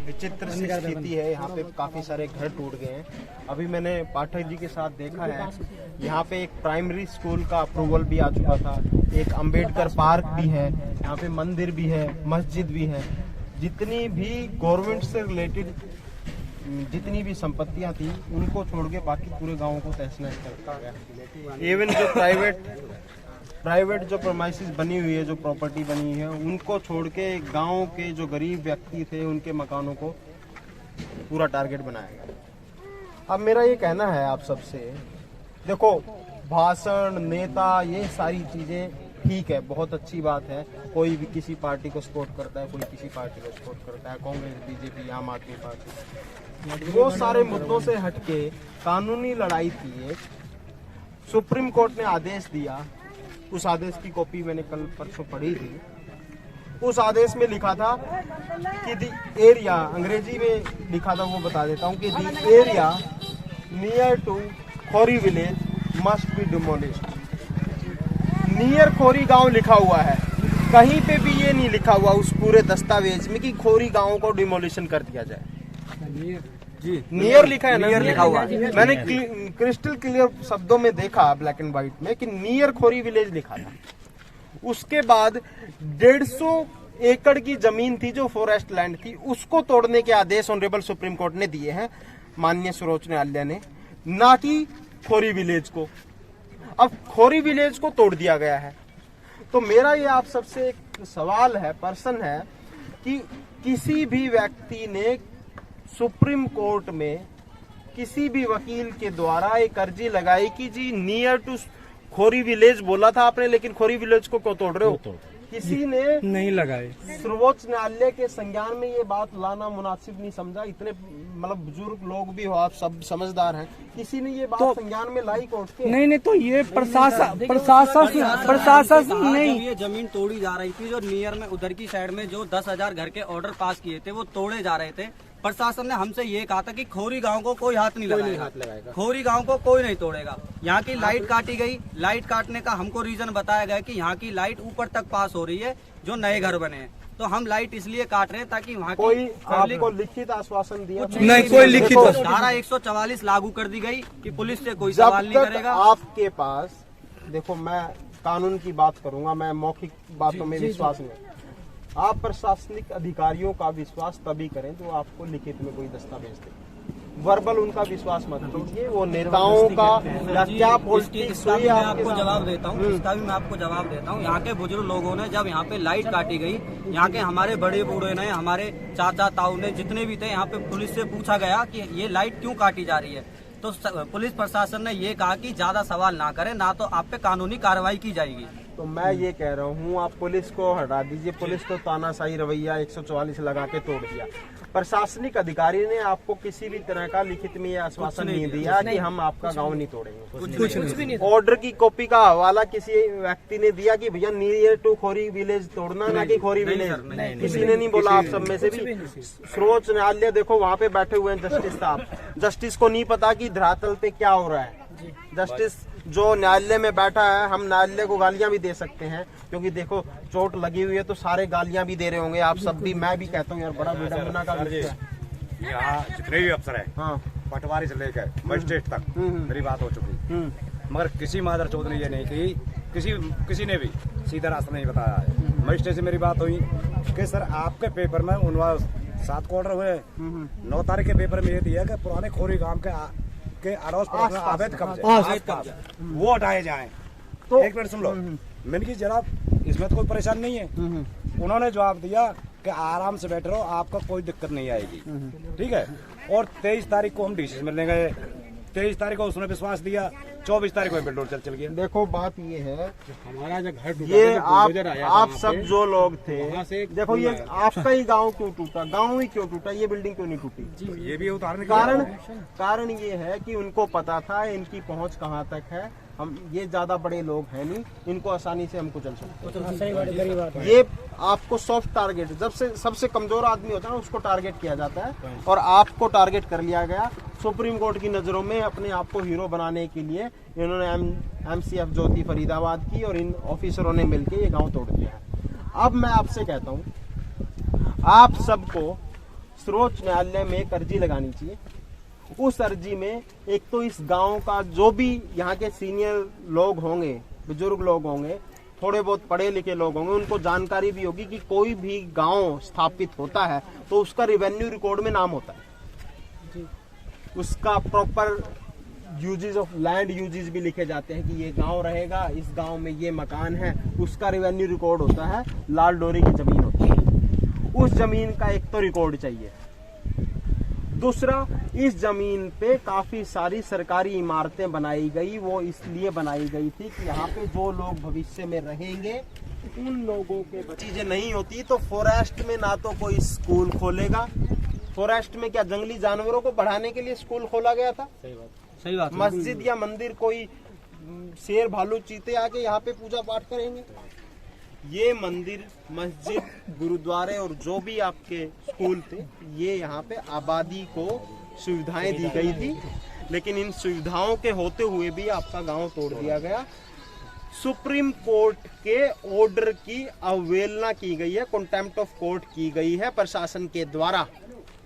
विचित्र सी स्थिति है। यहाँ पे काफी सारे घर टूट गए हैं। अभी मैंने पाठक जी के साथ देखा है, यहाँ पे एक प्राइमरी स्कूल का अप्रूवल भी आ चुका था, एक अंबेडकर पार्क भी है, यहाँ पे मंदिर भी है, मस्जिद भी है। जितनी भी गवर्नमेंट से रिलेटेड जितनी भी संपत्तियां थी उनको छोड़ के बाकी पूरे गाँव को तहस नहस कर रखा गया। इवन जो प्राइवेट जो प्रोमाइसिस बनी हुई है, जो प्रॉपर्टी बनी है, उनको छोड़ के गांव के जो गरीब व्यक्ति थे उनके मकानों को पूरा टारगेट बनाया गया। अब मेरा ये कहना है आप सबसे, देखो भाषण, नेता, ये सारी चीजें ठीक है, बहुत अच्छी बात है। कोई भी किसी पार्टी को सपोर्ट करता है, कोई किसी पार्टी को सपोर्ट करता है, कांग्रेस, बीजेपी, आम आदमी पार्टी, वो सारे मुद्दों से हटके कानूनी लड़ाई थी। एक सुप्रीम कोर्ट ने आदेश दिया, उस आदेश की कॉपी मैंने कल परसों पढ़ी थी। उस आदेश में लिखा था कि दी एरिया, अंग्रेजी में लिखा था, वो बता देता हूँ कि the area near to Khori village must be demolished. Near Khori गांव लिखा हुआ है, कहीं पे भी ये नहीं लिखा हुआ उस पूरे दस्तावेज में कि खोरी गांव को डिमोलिशन कर दिया जाए। जी नियर लिखा है ना, नियर लिखा हुआ है। मैंने क्रिस्टल क्लियर शब्दों में देखा ब्लैक एंड व्हाइट में कि नियर खोरी विलेज लिखा था। उसके बाद 150 एकड़ की जमीन थी जो फॉरेस्ट लैंड थी, उसको तोड़ने के आदेश ऑनरेबल सुप्रीम कोर्ट ने दिए हैं, माननीय सर्वोच्च न्यायालय ने, ना कि खोरी विलेज को। अब खोरी विलेज को तोड़ दिया गया है। तो मेरा ये आप सबसे एक सवाल है, प्रश्न है कि किसी भी व्यक्ति ने सुप्रीम कोर्ट में किसी भी वकील के द्वारा एक अर्जी लगाई कि जी नियर टू खोरी विलेज बोला था आपने, लेकिन खोरी विलेज को क्यों तोड़ रहे हो? किसी ने नहीं लगाए। सर्वोच्च न्यायालय के संज्ञान में ये बात लाना मुनासिब नहीं समझा। इतने मतलब बुजुर्ग लोग भी हो, आप सब समझदार हैं, किसी ने ये बात तो संज्ञान में लाई कोर्ट के? नहीं, तो ये प्रशासन नहीं, ये जमीन तोड़ी जा रही थी जो नियर में उधर की साइड में जो 10,000 घर के ऑर्डर पास किए थे वो तोड़े जा रहे थे। प्रशासन ने हमसे ये कहा था कि खोरी गांव को कोई हाथ नहीं लगाएगा, खोरी गांव को कोई नहीं तोड़ेगा। यहाँ की लाइट काटी गई, लाइट काटने का हमको रीजन बताया गया कि यहाँ की लाइट ऊपर तक पास हो रही है जो नए घर बने हैं, तो हम लाइट इसलिए काट रहे हैं ताकि वहाँ कोई आपको लिखित आश्वासन दिया? नहीं, कोई लिखित। धारा 144 लागू कर दी गई कि पुलिस से कोई सवाल नहीं करेगा। आपके पास देखो, मैं कानून की बात करूंगा, मैं मौखिक बातों में विश्वास नहीं। आप प्रशासनिक अधिकारियों का विश्वास तभी करें जो आपको लिखित में कोई दस्तावेज दे। वर्बल उनका विश्वास मत कीजिए, वो नेताओं का या क्या पॉलिटिक्स। इसका भी मैं आपको जवाब देता हूँ, इसका भी मैं आपको जवाब देता हूँ। यहाँ के बुजुर्ग लोगों ने जब यहाँ पे लाइट काटी गई, यहाँ के हमारे बड़े बूढ़े ने, हमारे चाचा ताऊ ने, जितने भी थे, यहाँ पे पुलिस से पूछा गया कि ये लाइट क्यों काटी जा रही है, तो पुलिस प्रशासन ने ये कहा कि ज्यादा सवाल ना करें, ना तो आप पे कानूनी कार्रवाई की जाएगी। तो मैं ये कह रहा हूँ, आप पुलिस को हटा दीजिए। पुलिस तो तानाशाही रवैया 144 लगा के तोड़ दिया। प्रशासनिक अधिकारी ने आपको किसी भी तरह का लिखित में ये आश्वासन नहीं दिया कि हम आपका गांव नहीं तोड़ेंगे। कुछ नहीं। ऑर्डर की कॉपी का हवाला किसी व्यक्ति ने दिया कि भैया नियर टू खोरी विलेज तोड़ना, ना कि खोरी विलेज। किसी ने नहीं बोला। आप सब में से भी सर्वोच्च न्यायालय देखो वहाँ पे बैठे हुए हैं जस्टिस साहब, जस्टिस को नहीं पता कि धरातल पे क्या हो रहा है। जस्टिस जो न्यायालय में बैठा है, हम न्यायालय को गालियां भी दे सकते हैं, क्योंकि देखो चोट लगी हुई है तो सारे गालियां भी दे रहे होंगे, आप सब भी। मैं भी कहता हूँ यार, बड़ा विडंबना का विषय है। यहाँ जितने भी अफसर है, हाँ, पटवारी से लेकर मजिस्ट्रेट तक मेरी बात हो चुकी, मगर किसी मादर चौध ने ये नहीं की, किसी ने भी सीधा रास्ता नहीं बताया है। मजिस्ट्रेट से मेरी बात हुई कि सर आपके पेपर में 7 को ऑर्डर हुए, 9 तारीख के पेपर में ये दिया कि पुराने खोरी गांव के अड़ोस पड़ोस में अवैध कब्जे वो हटाए जाएं। तो एक मिनट सुन लो, मैंने की जनाब इसमें तो कोई परेशानी नहीं है। उन्होंने जवाब दिया कि आराम से बैठ रहो, आपका कोई दिक्कत नहीं आएगी, ठीक है। और 23 तारीख को हम डीसी से मिलने गए, 23 तारीख को उसने विश्वास दिया, 24 तारीख को पेट्रोल चल गया। देखो बात ये है, हमारा जो घर टूटा, ये आप सब जो लोग थे, देखो ये आपका ही गांव क्यों टूटा, गांव ही क्यों टूटा, ये बिल्डिंग क्यों नहीं टूटी? ये भी उतारने कारण ये है कि उनको पता था इनकी पहुंच कहां तक है। हम ये ज्यादा बड़े लोग हैं नहीं, इनको आसानी से हम कुचल सकते हैं। ये आपको सॉफ्ट टारगेट, जब से सबसे कमजोर आदमी होता है ना, उसको टारगेट किया जाता है, और आपको टारगेट कर लिया गया। सुप्रीम कोर्ट की नजरों में अपने आप को हीरो बनाने के लिए इन्होंने MCF ज्योति फरीदाबाद की और इन ऑफिसरों ने मिलकर ये गांव तोड़ दिया है। अब मैं आपसे कहता हूं, आप सबको सर्वोच्च न्यायालय में एक अर्जी लगानी चाहिए। उस अर्जी में एक तो इस गांव का जो भी यहाँ के सीनियर लोग होंगे, बुजुर्ग लोग होंगे, थोड़े बहुत पढ़े लिखे लोग होंगे, उनको जानकारी भी होगी कि कोई भी गांव स्थापित होता है तो उसका रिवेन्यू रिकॉर्ड में नाम होता है, उसका proper uses of land uses भी लिखे जाते हैं कि ये गांव रहेगा, इस गांव में ये मकान है, उसका रिवेन्यू रिकॉर्ड होता है, लाल डोरी की जमीन होती है, उस जमीन का एक तो रिकॉर्ड चाहिए। दूसरा, इस जमीन पे काफी सारी सरकारी इमारतें बनाई गई, वो इसलिए बनाई गई थी कि यहाँ पे जो लोग भविष्य में रहेंगे उन लोगों के चीजें नहीं होती तो फॉरेस्ट में ना तो कोई स्कूल खोलेगा, फॉरेस्ट में क्या जंगली जानवरों को बढ़ाने के लिए स्कूल खोला गया था? सही बात। मस्जिद या मंदिर कोई शेर भालू चीते आके यहाँ पे पूजा पाठ करेंगे? ये मंदिर, मस्जिद, गुरुद्वारे और जो भी आपके स्कूल थे, ये यहाँ पे आबादी को सुविधाएं दी गई थी, लेकिन इन सुविधाओं के होते हुए भी आपका गांव तोड़ दिया गया। सुप्रीम कोर्ट के ऑर्डर की अवहेलना की गई है, कंटेम्प्ट ऑफ कोर्ट की गई है प्रशासन के द्वारा।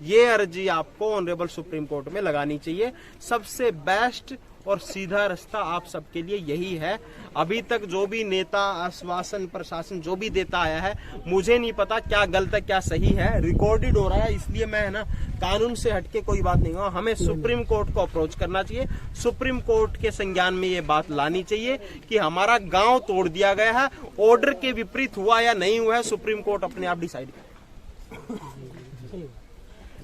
ये अर्जी आपको ऑनरेबल सुप्रीम कोर्ट में लगानी चाहिए। सबसे बेस्ट और सीधा रास्ता आप सबके लिए यही है। अभी तक जो भी नेता, आश्वासन, प्रशासन जो भी देता आया है, मुझे नहीं पता क्या गलत है क्या सही है, रिकॉर्डेड हो रहा है, इसलिए मैं है ना कानून से हटके कोई बात नहीं कहूँगा। हमें सुप्रीम कोर्ट को अप्रोच करना चाहिए, सुप्रीम कोर्ट के संज्ञान में ये बात लानी चाहिए कि हमारा गांव तोड़ दिया गया है, ऑर्डर के विपरीत हुआ या नहीं हुआ है, सुप्रीम कोर्ट अपने आप डिसाइड करे।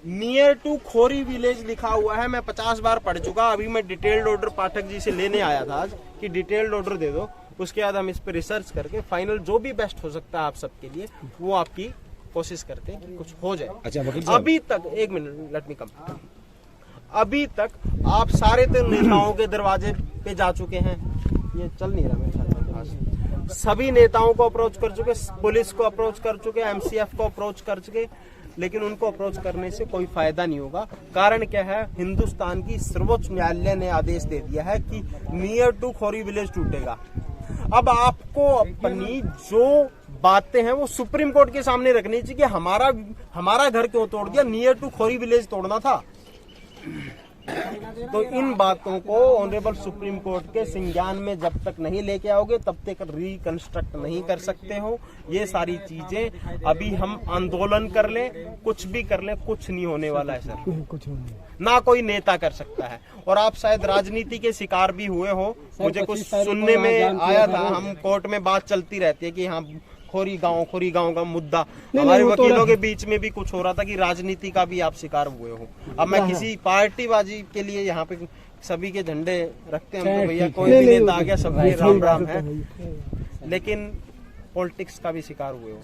नियर टू खोरी विलेज लिखा हुआ है, मैं 50 बार पढ़ चुका। अभी मैं डिटेल्ड ऑर्डर पाठक जी से लेने आया था आज कि डिटेल्ड ऑर्डर दे दो, उसके बाद हम इस पर रिसर्च करके फाइनल जो भी बेस्ट हो सकता है आप सबके लिए वो आपकी कोशिश करते हैं कि कुछ हो जाए। अच्छा वकील साहब, अभी तक एक मिनट, लेट मी कम। अभी तक आप सारे तो नेताओं के दरवाजे पे जा चुके हैं, ये चल नहीं रहा मेरे साथ, सभी नेताओं को अप्रोच कर चुके, पुलिस को अप्रोच कर चुके, एमसीएफ को अप्रोच कर चुके, लेकिन उनको अप्रोच करने से कोई फायदा नहीं होगा। कारण क्या है, हिंदुस्तान की सर्वोच्च न्यायालय ने आदेश दे दिया है कि नियर टू खोरी विलेज टूटेगा। अब आपको अपनी जो बातें हैं वो सुप्रीम कोर्ट के सामने रखनी चाहिए कि हमारा घर क्यों तोड़ दिया, नियर टू खोरी विलेज तोड़ना था। तो इन बातों को ऑनरेबल सुप्रीम कोर्ट के संज्ञान में जब तक नहीं लेके आओगे तब तक रिकंस्ट्रक्ट नहीं कर सकते हो। ये सारी चीजें अभी हम आंदोलन कर लें, कुछ भी कर लें, कुछ नहीं होने वाला है सर, कुछ ना कोई नेता कर सकता है। और आप शायद राजनीति के शिकार भी हुए हो, मुझे कुछ सुनने में आया था, हम कोर्ट में बात चलती रहती है कि हाँ खोरी गांव का मुद्दा, हमारे वकीलों के बीच में भी कुछ हो रहा था कि राजनीति का भी आप शिकार हुए हो। अब मैं किसी पार्टीबाजी के लिए यहाँ पे सभी के झंडे रखते हैं, तो भैया कोई भी नेता आ गया सबके राम राम है, लेकिन पॉलिटिक्स का भी शिकार हुए हो।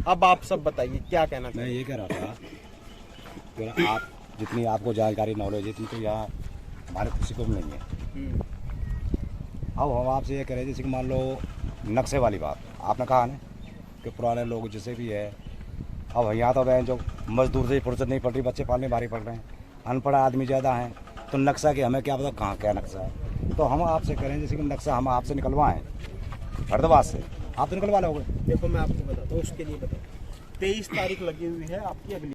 अब आप सब बताइए क्या कहना चाहिए। मैं ये कह रहा था कि आप जितनी आपको जानकारी नॉलेज है, इतनी तो यहाँ हमारे किसी को भी नहीं है। अब हम आपसे ये कह रहे हैं, जैसे कि मान लो नक्शे वाली बात आपने कहा ना कि पुराने लोग जैसे भी है, अब यहाँ तो वह जो मजदूर से फुर्सत नहीं पड़ रही, बच्चे पालने भारी पड़ रहे हैं, अनपढ़ आदमी ज़्यादा हैं, तो नक्शा के हमें क्या पता कहाँ क्या नक्शा है। तो हम आपसे करें जैसे कि नक्शा हम आपसे निकलवाएं हरिद्वार से, आप तो निकलवा लोगे। देखो मैं आपको बताता हूँ, उसके लिए बताऊँ 23 तारीख लगी हुई है आपकी अगली